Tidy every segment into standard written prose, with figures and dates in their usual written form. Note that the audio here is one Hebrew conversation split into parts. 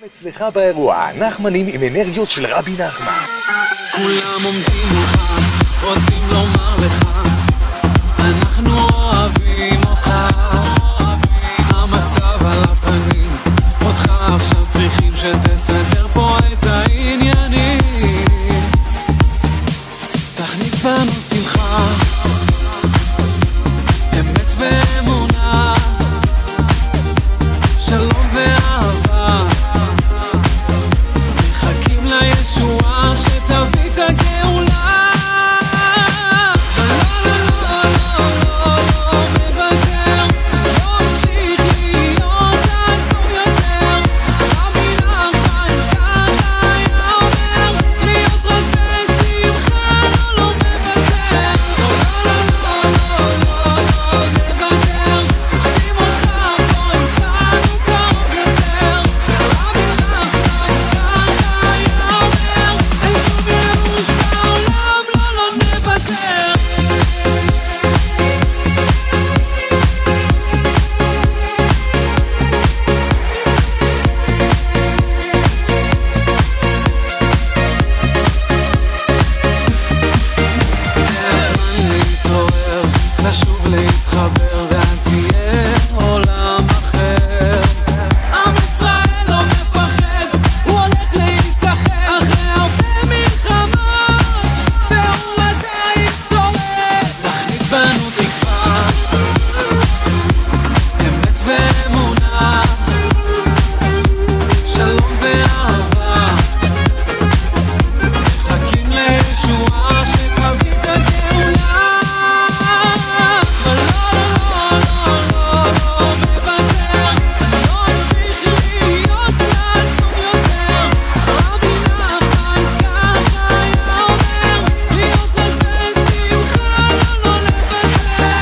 אצלך באירוע, נחמנים עם אנרגיות של רבי נחמן. כולם עומדים מולך, רוצים לומר לך, אנחנו אוהבים אותך. המצב על הפנים, אותך עכשיו צריכים שתסדר פה את העניינים. תכניס בנו שמחה, אמת ואמונה, שלום ואהבה, מחכים לישועה שתביא את הגאולה. לא, לא, לא, לא, לא מוותר, לא אמשיך להיות עצוב יותר. רבי נחמן ככה היה אומר, להיות רק בשמחה, לא, לא מוותר. לא, לא, לא, לא, לא מוותר, שים אותך פה איתנו קרוב יותר. רבי נחמן ככה היה אומר, אין שום ייאוש בעולם, לא נוותר. הזמן להתעורר, לשוב להתחבר, ואז יהיה עולם אחר. עם ישראל לא מפחד, הוא הולך להתאחד אחרי הרבה מלחמות, והוא עדיין שורד. תכניס בנו תקווה, אמת ואמונה, שלום ואהבה, מחכים לישועה שתביא את הגאולה. אבל לא, לא, לא, לא מוותר, אני לא אמשיך להיות עצוב יותר. רבי נחמן ככה היה אומר, להיות רק בשמחה, לא נוותר.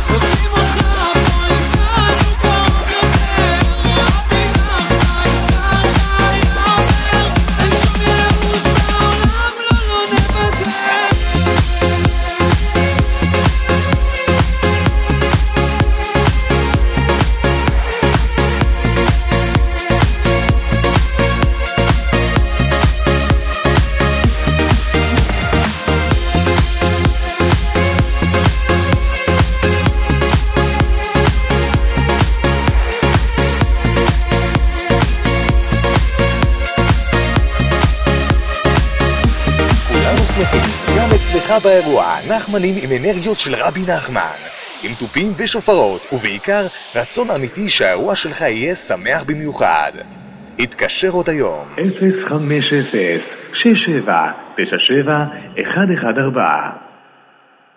רוצים אותך פה איתנו קרוב יותר. רבי נחמן ככה היה אומר, אין שום ייאוש בעולם, לא נוותר. כולנו שמחים, גם אצלך באירוע, נחמנים עם אנרגיות של רבי נחמן. עם תופים ושופרות, ובעיקר רצון אמיתי שהאירוע שלך יהיה שמח במיוחד. התקשר עוד היום. 050-6797-114